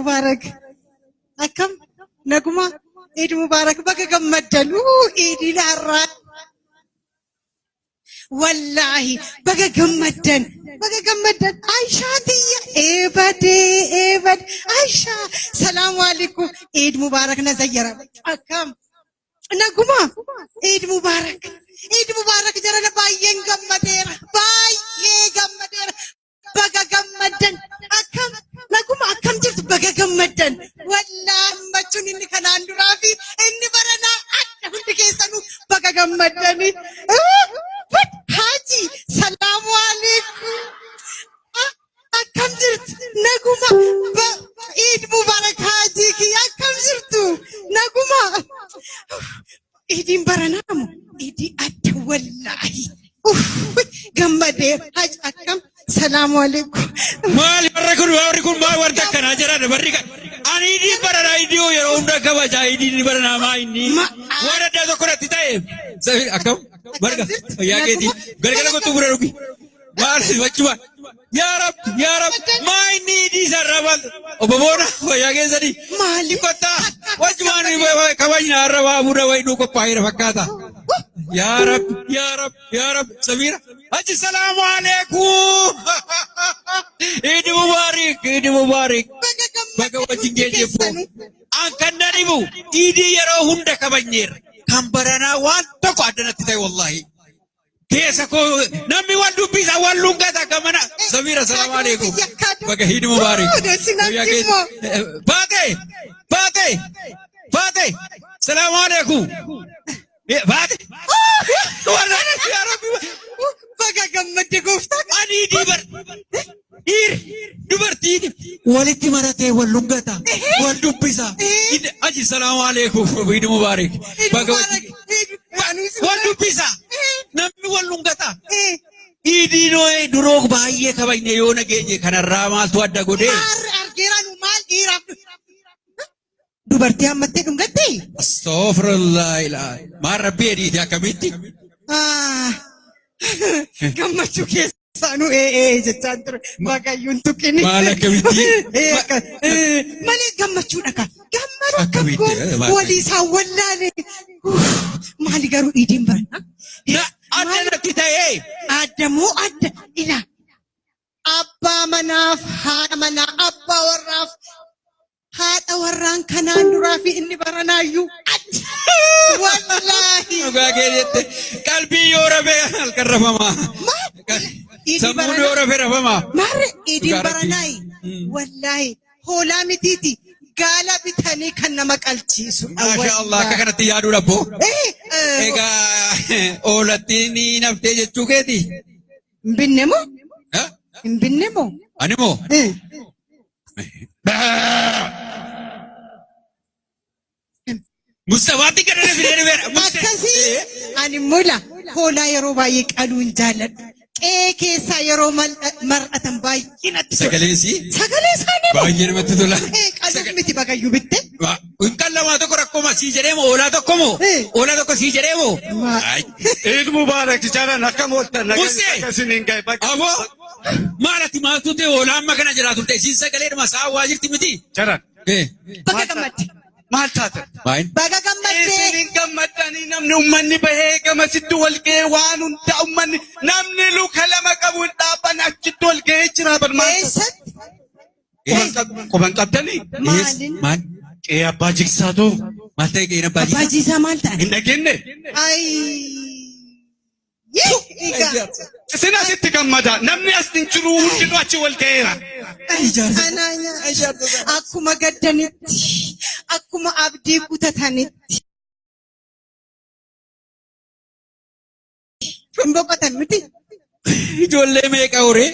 مبارك أكم نجمة عيد مبارك بقى جمدن عيد العراء والله بقى جمدن عايشة دي إبد عايشة السلام عليكم عيد مبارك نزيرة أكم نجمة عيد مبارك جرنا باين جمدير بقى جمدن أكم نجمة أكم جبت بقى جمدن والله ما تشوني إني كان عنده رافي إني برنا أنت كيسانو بقى جمدني حاجي سلام عليكم أكم جرت نجمة عيد مبارك حاجي كي أكم جرتو نجمة عيد برنامو عيد أد والله جمدير حاج أكم السلام عليكم مال يركون ما ورد كان أجرا بريك أنا إيدي برنا إيديو يروم ركوا جا إيدي برنا ما إني ورد ده كورة تتايم سبيل أكم بركة يا كذي بركة كو تبرر روكي مال بچوا يا رب ما إني إيدي سرّبال أبونا يا كذي مالي كوتا وجمان كواجنا روا بودا ويدو كو باير فكاتا يا رب سميرة حج السلام عليكم عيد مبارك بقى وجنجي جيبو أنكن نريبو إيدي يرو هندا كبنير كمبرنا وان تكو أدنى تتاي والله كيسا كو نمي وان دوبيسا وان لونغا تا كمانا سميرة السلام عليكم بقى عيد مبارك فاتي السلام عليكم فاتي والله يا ربي بقى جمدت قفتك أني دبرتي والدي مرتي واللغة والدبسة أجي السلام عليكم عيد مبارك والدبسة نمي واللغة إيدي نوي دروغ باية كباين يونا جيجي كان الرامال تودا قدي دبرتي أمتي دمغتي استغفر الله ما ربي يا كميتي gammachuu keessaanu jechaan ture waaqayyoon tuqini maala kamitti malee gammachuudha ka gammadu walii isaan wallaale maali garuu iidiin barana adda natti ta'ee addamoo adda ila abbaa manaaf haadha manaa abbaa warraaf haadha warraan kanaan duraa fi inni baranaayyuu wallahi ugaagee qalbii yoo rafee halkan rafamaa sammuu yoo rafee rafamaa maarre idiin baranaay wallahi hoolaa mitiiti gaala bitanii kan nama qalchiisu maasha Allah akka kanatti yaaduu dhabbo egaa oolattiin naftee jechuu keeti hin binne moo ani moo Mustafaatti kan inni fidee dhufeera. Akkasii ani mula hoolaa yeroo baay'ee qaluun jaalladha. Qe'ee keessaa yeroo mar'atan baay'ee natti tola. Sagalee isaanii baay'ee namatti tola. Qaluun miti bagayyuu bitte. Kan lamaa tokko rakkoo sii jedhee moo hoolaa tokko moo hoolaa tokko sii jedhee moo. Eid Mubarak jaallan akkam ooltan akkasiin hin gahe bakka. Aboo maalati maaltu ta'e hoolaa amma kana jiraatu ta'e siin sagaleedhuma saawwaa jirti miti. Jaran. Bakka gammadde. Maal taate? Baga gammadde. Isin gammaddanii namni ummanni bahee gamasitti wal ga'ee waan hunda ummanni namni luka lama qabu hin dhaabban achitti wal ga'ee jira barmaata. Eessatti? Quban qabdanii? Maalin? Maal? Qe'ee abbaa jigsaatu. Maal ta'e qe'een abbaa Abbaa jiisaa maal ta'an? Hin dhageenye? Isin asitti gammada namni as hin jiru hundinuu achi wal ga'eera. Akkuma gaddanitti akkuma abdii kutatanitti hin boqotan miti. Ijoollee meeqa horee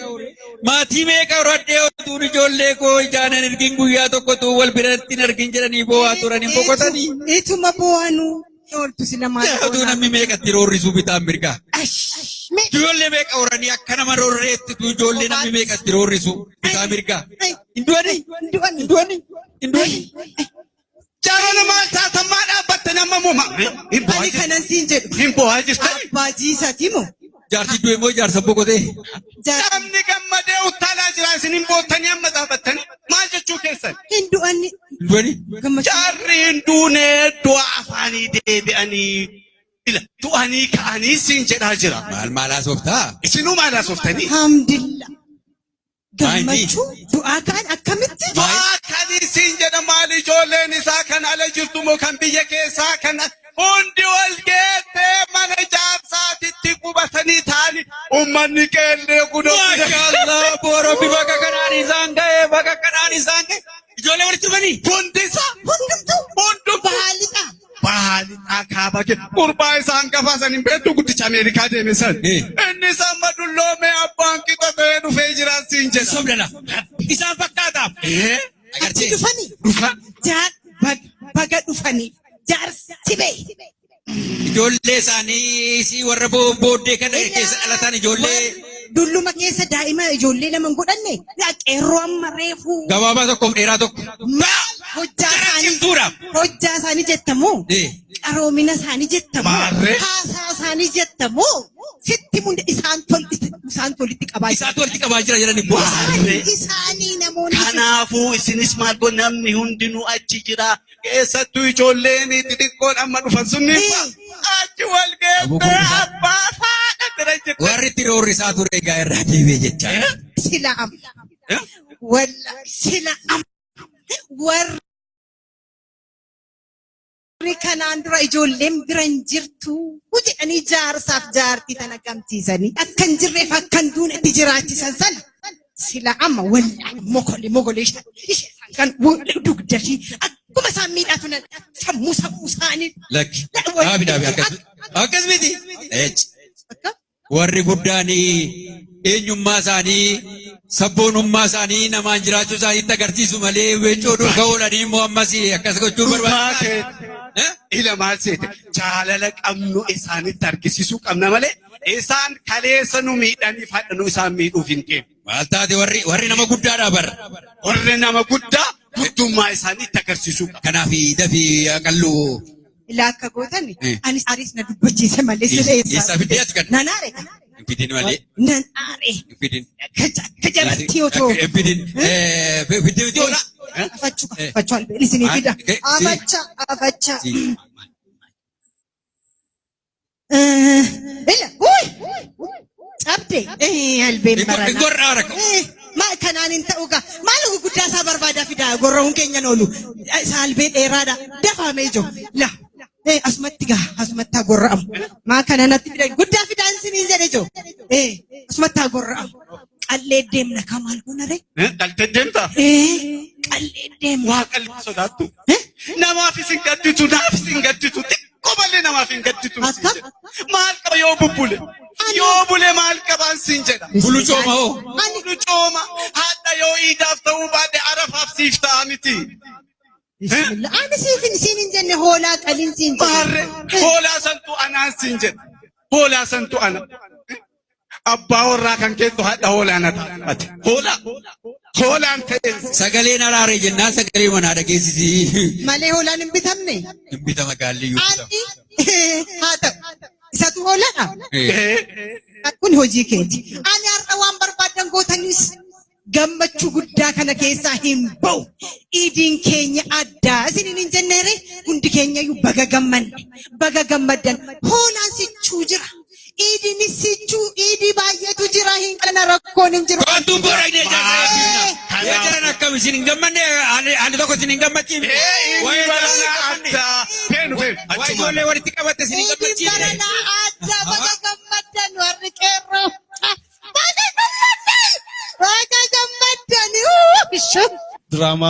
maatii meeqa horadhee otuun ijoollee koo ijaanan ergin guyyaa tokko tuu wal biratti hin argin jedhanii boo'aa turanii boqotanii. Ituma boo'anuu ooltu si namaa. Aduu namni meeqatti roorrisuu bitaan mirgaa. Ijoollee meeqa horanii akka nama roorreetti ijoollee namni meeqatti roorrisuu bitaa mirgaa. Hindu'ani. Jaalala maal taatan maa dhaabbatte nama muma. Ani kanan siin jedhu. Hin boo'aa jirta. Abbaa jiisaati moo? Jaartii du'e moo jaarsa boqotee? Namni gammadee utaalaa jira isin hin boottanii amma dhaabattanii maal jechuu keessan? Hin du'anni. Du'ani. Gammachuu. Jarriin duunee du'a afaanii deebi'anii du'anii ka'anii siin jedhaa jira. Maal haasoftaa? Isinuu maal haasoftanii? Alhamdulillah. Gammachuu du'aa kan akkamitti? Du'aa kanii siin jedha maal ijoolleen isaa kan ala jirtu moo kan biyya keessaa kan hundi wal geettee mana jaarsaatitti qubatanii taa'anii uummanni qeellee kunoo. Maashaallah boorobbi bakka kanaan isaan ga'e bakka kanaan isaan ga'e ijoollee walitti dhufanii. Hundumtuu baaliidhaa kaabake gurbaa isaan gafaasaniin beektuu guddicha Ameerikaa deeme san. Inni samma dulloomee abbaan qixa ta'ee dhufee jiraan siin jedha. Sobdala isaan fakkaataaf. Achi dhufanii. Baga dhufanii. Jaarsi bee. Ijoollee isaanii si warra booddee kana keessa dhalatan ijoollee. Dulluma keessa daa'ima ijoollee lama hin godhanne. Qeerroo amma reefuu. Gabaabaa tokkoof dheeraa tokko. Hojjaa isaanii jettamoo. Qaroomina isaanii jettamoo. Haasaa isaanii jettamoo. Sitti munde isaan tolitti qabaa jira. Isaatu walitti qabaa jira jedhani. Isaanii namoonni. Kanaafuu isinis maal godhu namni hundinuu achi jira. Keessattuu ijoolleen xixiqqoon amma dhufan sunni achi wal geessee abbaa faadha bira jirti. Warri itti roorrisaa ture egaa irraa deebi'ee jecha. Sila amma. Sila amma. Warri kanaan dura ijoolleen biran jirtu jedhanii jaarsaaf jaartii tana gamsiisanii akkan jirreef akkan duunetti jiraachisan sana. Sila amma wallaahi mogolee kan dugdashii akkuma isaan miidhatu sammuu isaanii. Lakki dhaabi akkas miti. Warri guddaan eenyummaa isaanii sabboonummaa isaanii namaan jiraachuu isaaniitti agarsiisu malee weeccoo duukaa oolanii immoo ammas akkas gochuu barbaadu. Ila maal seete jaalala qabnu isaanitti argisiisuu qabna malee isaan kaleessa nu miidhaniif hadhanu isaan miidhuuf hin deemu. Maal taate warri nama guddaadha bar. Warri nama guddaa guddummaa isaaniitti agarsiisuu qaba. Kanaaf dafii qalluu. Ilaa akka gootan anis na dubbachiise malee siree eessaa fiddee ati kan. Nanaare. Fidin malee. Nanaare. Fidin. Kajalatti otoo. Fidin. Fidin toola. Afachuu albeen isinii fida. Afachaa. Ila cabde albeen marana. Gorraa rakka. Maal kanaan hin ta'u gaa maal guddaa isaa barbaadaa fidaa gorra'uun keenya oolu isaa albee dheeraadha dafamee jiru la asumatti gorra'amu maa kana natti fidan guddaa fidaan isinii jedhe jiru asumatti gorra'amu qallee deemna ka maal goonare. Qaltee deemta. Qallee deemna. Waa qalbii sodaattu. Namaaf isin gadditu naaf isin gadditu xiqqoo malee namaaf hin gadditu. Maal qaba yoo bubbule. Yoo bule maal qabaan siin jedha. Bulu cooma hoo. Bulu cooma haadha yoo iidaaf ta'uu baadhe arafaaf siif ta'a miti. Ani siin hin jenne hoolaa qaliin siin jedha. Maarre hoolaa santu anaan siin jedha. Hoolaa santu ana. Abbaa warraa kan keessu haadha hoolaa na taate. Hoolaan ta'e. Sagaleen araaree jennaan sagalee manaa dhageessisi. Malee hoolaan hin bitamne. Hin bitama gaalliyyuu bitama. Haa ta'u. Isatu hoolaadha. Kun hojii keeti. Ani har'a waan barbaadan gootanis gammachuu guddaa kana keessaa hin ba'u. Iidiin keenya addaa. Isiniin hin jenneere hundi keenyayyuu baga gammanne. Baga gammaddan. Hoolaan sichuu jira. Iidiin sichuu iidii baay'eetu jira. Hin kana rakkoon hin jiru. Wantuun boora idee jaasaa jiran akkam isin hin gammanne haalli tokko isin hin gammachiifne. Iidii barana addaa. Waa ijoollee walitti qabatte isin hin gammachiifne. Iidii barana addaa baga gammaddan warri qeerroo. Baga gammaddan. Drama.